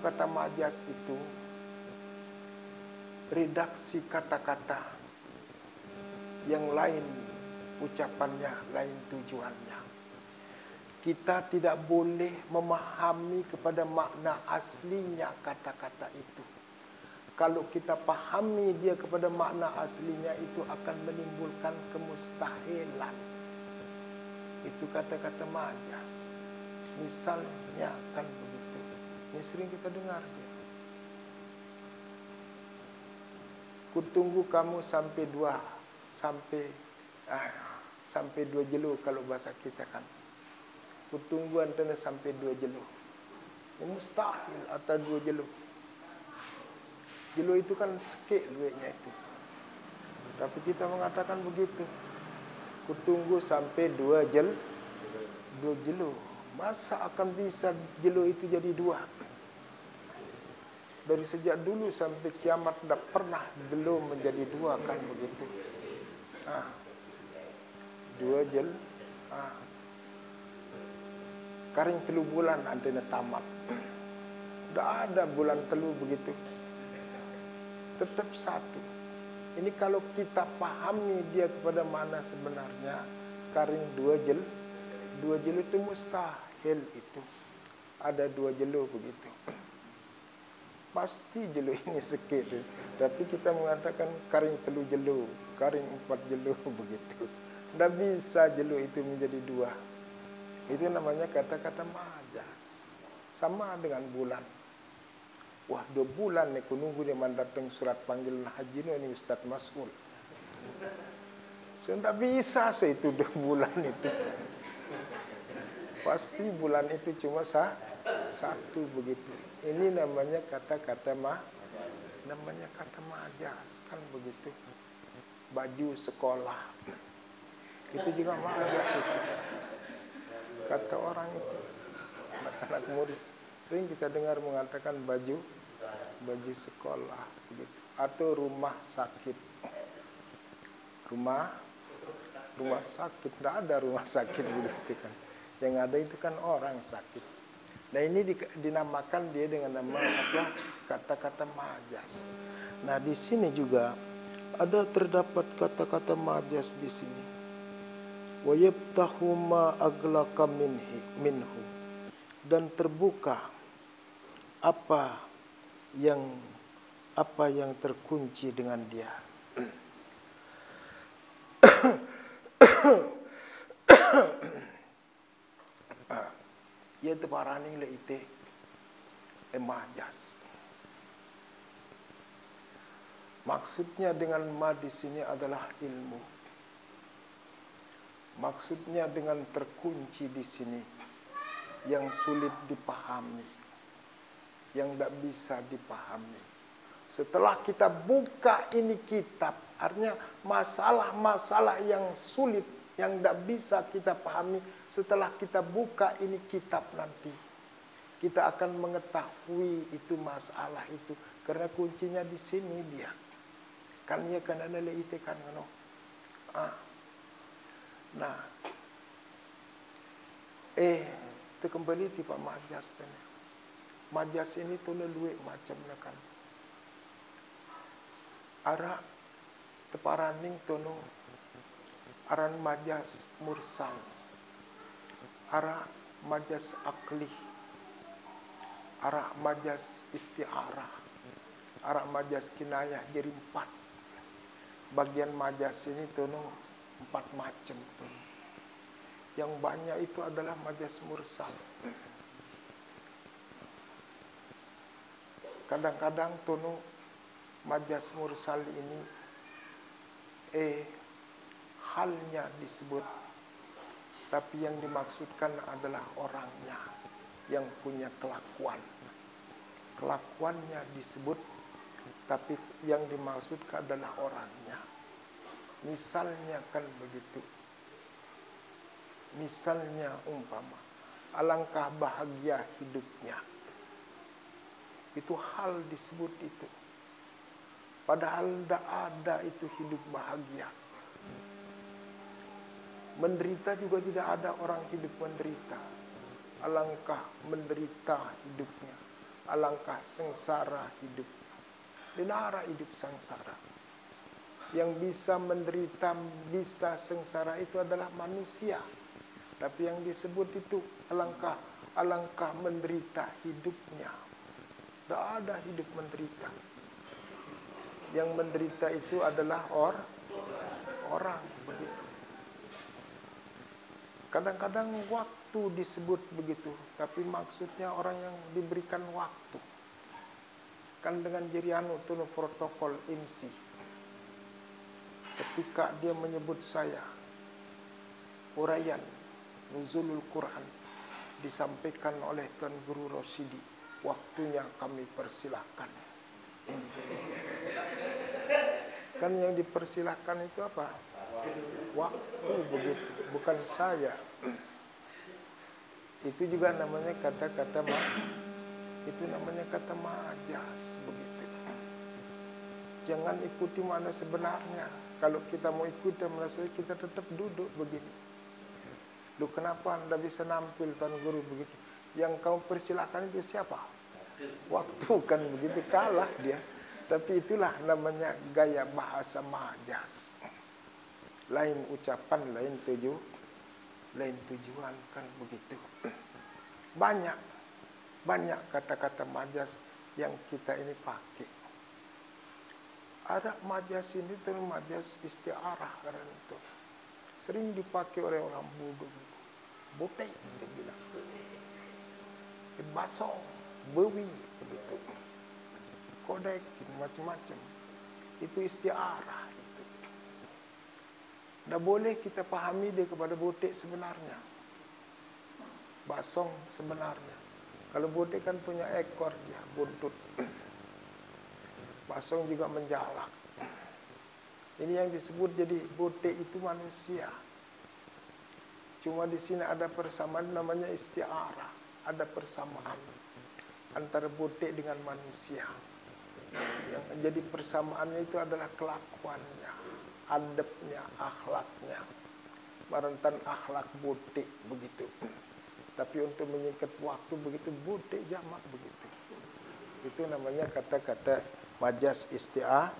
kata majas itu redaksi kata-kata yang lain ucapannya, lain tujuannya. Kita tidak boleh memahami kepada makna aslinya kata-kata itu. Kalau kita pahami dia kepada makna aslinya, itu akan menimbulkan kemustahilan. Itu kata-kata majas. Misalnya kan begitu. Ini sering kita dengar dia. Kutunggu kamu sampai dua jelo kalau bahasa kita kan. Kutunggu antara sampai 2 jelo. Ini mustahil atau 2 jelo. Jelo itu kan sikit duitnya itu. Tapi kita mengatakan begitu. Kutunggu sampai 2 jelo. Masa akan bisa jelo itu jadi 2? Dari sejak dulu sampai kiamat tidak pernah belum menjadi 2 kan begitu. 2 jel. Karing 3 bulan antena tamat. Tidak ada bulan 3 begitu. Tetap 1. Ini kalau kita pahami dia kepada mana sebenarnya, karing 2 jel. 2 jelo itu mustahil itu. Ada 2 jelo begitu. Pasti jelo ini sikit. Tapi kita mengatakan karing 3 jelo, karing 4 jelo begitu. Tidak bisa jelo itu menjadi 2. Itu namanya kata-kata majas. Sama dengan bulan. Wah, 2 bulan nih aku nunggu dia datang surat panggilan haji ini Ustaz Mas'ul. Saya tidak bisa itu 2 bulan itu. Pasti bulan itu cuma 1 begitu. Ini namanya kata-kata namanya kata majas kan begitu. Baju sekolah itu juga majas itu. Kata orang itu, anak-anak murid sering kita dengar mengatakan baju sekolah begitu. Atau rumah sakit. Rumah sakit, tidak ada rumah sakit begitu kan. Yang ada itu kan orang sakit. Nah ini dinamakan dia dengan nama apa? Kata-kata majas. Nah di sini juga ada terdapat kata-kata majas di sini. Wa yabtahu ma aglaqa minhu, dan terbuka apa yang terkunci dengan dia. Yaitu paraning le ite majas. Maksudnya dengan ma di sini adalah ilmu. Maksudnya dengan terkunci di sini yang sulit dipahami, yang tidak bisa dipahami. Setelah kita buka ini kitab, artinya masalah-masalah yang sulit, yang tidak bisa kita pahami, setelah kita buka ini kitab nanti, kita akan mengetahui itu masalah itu, karena kuncinya di sini dia. Kan ya kan ada leite kan no. Nah, itu kembali tipe majas tadi. Majas ini tuh luwe macam kan. Ara teparaning tono aran majas mursal. Ara majas akli. Ara majas isti'arah. Ara majas kinayah jadi 4. Bagian majas ini tono 4 macam tuh. Yang banyak itu adalah majas mursal. Kadang-kadang tono majas mursal ini halnya disebut, tapi yang dimaksudkan adalah orangnya yang punya kelakuan. Kelakuannya disebut, tapi yang dimaksudkan adalah orangnya. Misalnya kan begitu. Misalnya umpama, alangkah bahagia hidupnya. Itu hal disebut itu. Padahal tidak ada itu hidup bahagia. Menderita juga tidak ada orang hidup menderita. Alangkah menderita hidupnya. alangkah sengsara hidup. Dinara hidup sengsara. Yang bisa menderita, bisa sengsara itu adalah manusia. Tapi yang disebut itu alangkah menderita hidupnya. Tidak ada hidup menderita. Yang menderita itu adalah orang begitu. Kadang-kadang waktu disebut begitu, tapi maksudnya orang yang diberikan waktu. Kan dengan Jerianu itu protokol IMSI. Ketika dia menyebut saya, uraian Nuzulul Quran disampaikan oleh Tuan Guru Rosyidi, waktunya kami persilahkan. Kan yang dipersilahkan itu apa? Waktu begitu, bukan saya. Itu juga namanya kata-kata itu namanya kata majas begitu. Jangan ikuti mana sebenarnya. Kalau kita mau ikuti mana sebenarnya, kita tetap duduk begini. Lu kenapa anda bisa nampil Tuan Guru begitu? Yang kau persilahkan itu siapa? Waktu kan begitu, kalah dia. Tapi itulah namanya gaya bahasa majas. Lain ucapan, lain tujuan kan begitu. Banyak kata-kata majas yang kita ini pakai. Ada majas ini tuh majas istiarah karena itu sering dipakai oleh orang bodoh. Botek dia bilang. Basong, bewi begitu. Kodek macam-macam. Itu istiarah itu. Tidak boleh kita pahami dia kepada botek sebenarnya. Basong sebenarnya. Kalau botek kan punya ekor dia, buntut. Basong juga menjalak. Ini yang disebut jadi botek itu manusia. Cuma di sini ada persamaan namanya istiarah. Ada persamaan antara botek dengan manusia. Yang jadi persamaannya itu adalah kelakuannya, adabnya, akhlaknya. Barantan akhlak botek begitu. Tapi untuk menyingkat waktu begitu botek jamak begitu. Itu namanya kata-kata majas istiarah.